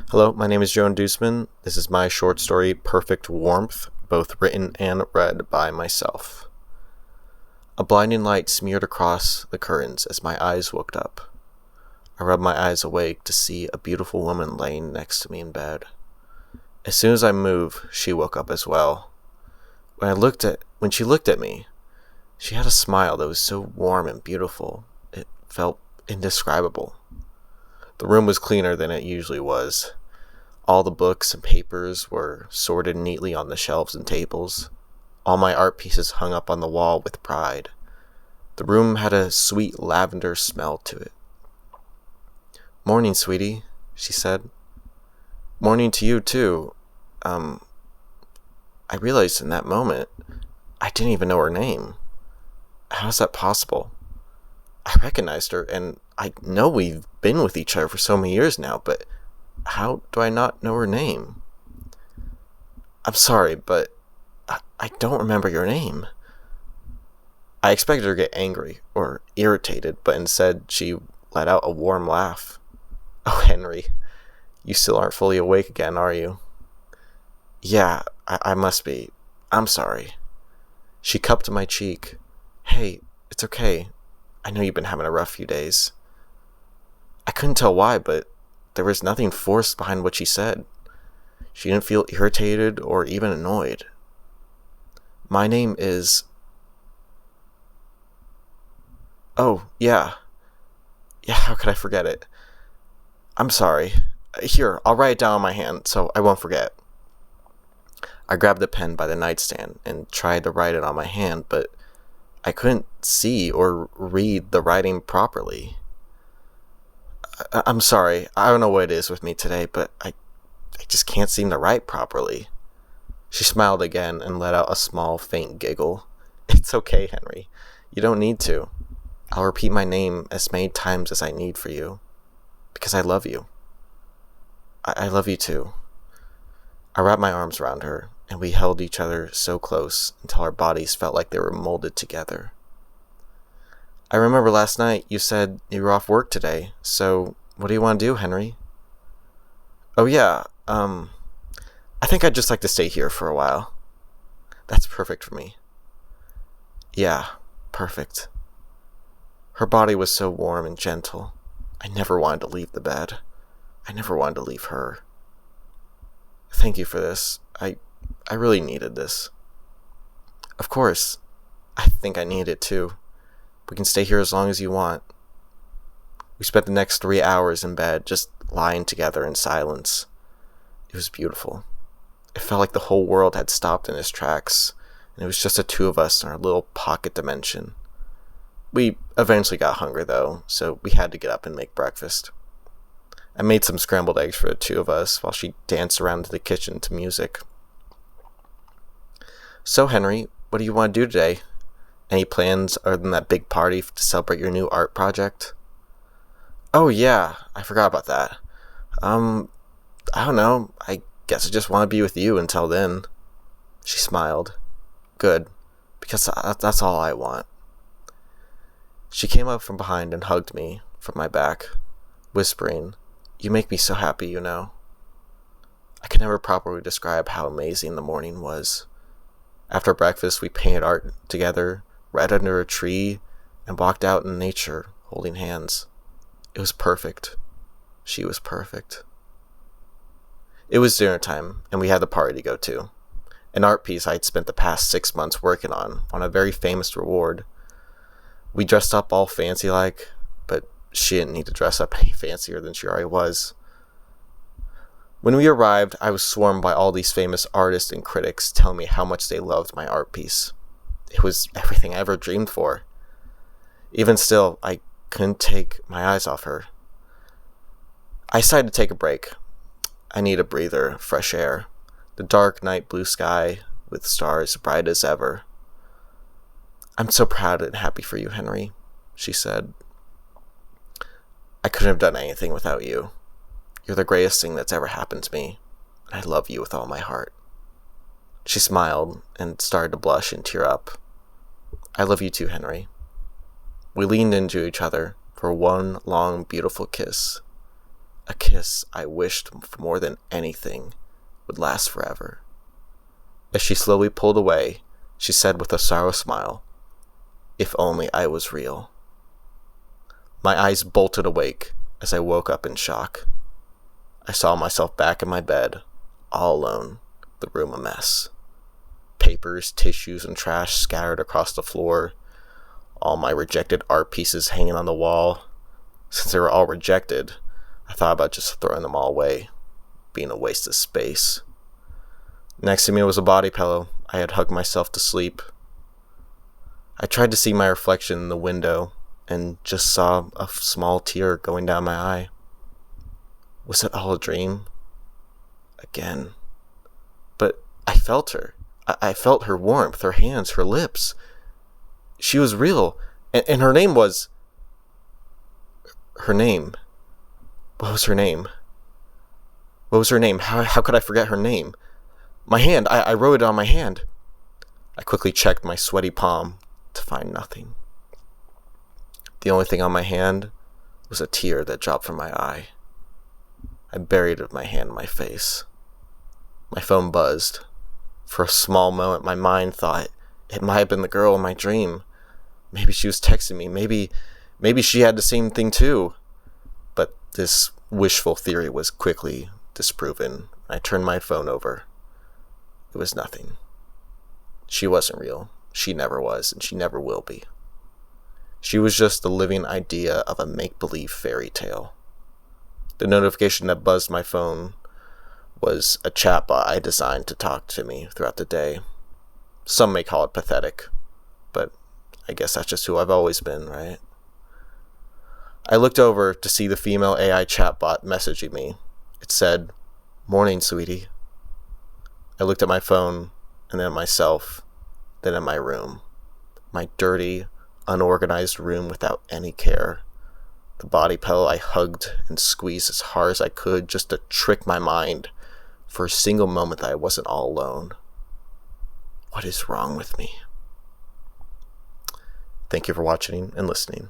Hello, my name is Joan Deuceman. This is my short story, Perfect Warmth, both written and read by myself. A blinding light smeared across the curtains as my eyes woke up. I rubbed my eyes awake to see a beautiful woman laying next to me in bed. As soon as I moved, she woke up as well. When she looked at me, she had a smile that was so warm and beautiful, it felt indescribable. The room was cleaner than it usually was. All the books and papers were sorted neatly on the shelves and tables. All my art pieces hung up on the wall with pride. The room had a sweet lavender smell to it. "Morning, sweetie," she said. "Morning to you, too. I realized in that moment, I didn't even know her name. How's that possible? I recognized her, and I know we've been with each other for so many years now, but how do I not know her name? I'm sorry, but I don't remember your name." I expected her to get angry or irritated, but instead she let out a warm laugh. "Oh, Henry, you still aren't fully awake again, are you?" "Yeah, I must be. I'm sorry." She cupped my cheek. "Hey, it's okay. I know you've been having a rough few days." I couldn't tell why, but there was nothing forced behind what she said. She didn't feel irritated or even annoyed. "My name is..." "Oh, yeah. Yeah, how could I forget it? I'm sorry. Here, I'll write it down on my hand so I won't forget." I grabbed a pen by the nightstand and tried to write it on my hand, but I couldn't see or read the writing properly. I'm sorry. I don't know what it is with me today, but I just can't seem to write properly." She smiled again and let out a small, faint giggle. "It's okay, Henry. You don't need to. I'll repeat my name as many times as I need for you. Because I love you. I love you too." I wrapped my arms around her, and we held each other so close until our bodies felt like they were molded together. "I remember last night you said you were off work today, so what do you want to do, Henry?" "Oh yeah, I think I'd just like to stay here for a while." "That's perfect for me." "Yeah, perfect." Her body was so warm and gentle. I never wanted to leave the bed. I never wanted to leave her. "Thank you for this. I really needed this." "Of course. I think I need it too. We can stay here as long as you want." We spent the next 3 hours in bed, just lying together in silence. It was beautiful. It felt like the whole world had stopped in its tracks, and it was just the two of us in our little pocket dimension. We eventually got hungry, though, so we had to get up and make breakfast. I made some scrambled eggs for the two of us while she danced around the kitchen to music. "So, Henry, what do you want to do today? Any plans other than that big party to celebrate your new art project?" "Oh, yeah, I forgot about that. I don't know. I guess I just want to be with you until then." She smiled. "Good, because that's all I want." She came up from behind and hugged me from my back, whispering, "You make me so happy, you know." I can never properly describe how amazing the morning was. After breakfast, we painted art together, read under a tree, and walked out in nature, holding hands. It was perfect. She was perfect. It was dinner time, and we had the party to go to. An art piece I had spent the past 6 months working on a very famous reward. We dressed up all fancy-like, but she didn't need to dress up any fancier than she already was. When we arrived, I was swarmed by all these famous artists and critics telling me how much they loved my art piece. It was everything I ever dreamed for. Even still, I couldn't take my eyes off her. I decided to take a break. I need a breather, fresh air. The dark night blue sky with stars bright as ever. "I'm so proud and happy for you, Henry," she said. "I couldn't have done anything without you. You're the greatest thing that's ever happened to me, and I love you with all my heart." She smiled and started to blush and tear up. "I love you too, Henry." We leaned into each other for one long, beautiful kiss. A kiss I wished for more than anything would last forever. As she slowly pulled away, she said with a sorrow smile, "If only I was real." My eyes bolted awake as I woke up in shock. I saw myself back in my bed, all alone, the room a mess. Papers, tissues, and trash scattered across the floor. All my rejected art pieces hanging on the wall. Since they were all rejected, I thought about just throwing them all away, being a waste of space. Next to me was a body pillow. I had hugged myself to sleep. I tried to see my reflection in the window and just saw a small tear going down my eye. Was it all a dream? Again. But I felt her. I felt her warmth, her hands, her lips. She was real. And her name was... Her name. What was her name? What was her name? How could I forget her name? My hand. I wrote it on my hand. I quickly checked my sweaty palm to find nothing. The only thing on my hand was a tear that dropped from my eye. I buried my hand in my face. My phone buzzed. For a small moment, my mind thought it might have been the girl in my dream. Maybe she was texting me. Maybe she had the same thing too. But this wishful theory was quickly disproven. I turned my phone over. It was nothing. She wasn't real. She never was, and she never will be. She was just the living idea of a make-believe fairy tale. The notification that buzzed my phone was a chatbot I designed to talk to me throughout the day. Some may call it pathetic, but I guess that's just who I've always been, right? I looked over to see the female AI chatbot messaging me. It said, "Morning, sweetie." I looked at my phone, and then at myself, then at my room. My dirty, unorganized room without any care. The body pillow I hugged and squeezed as hard as I could just to trick my mind for a single moment that I wasn't all alone. What is wrong with me? Thank you for watching and listening.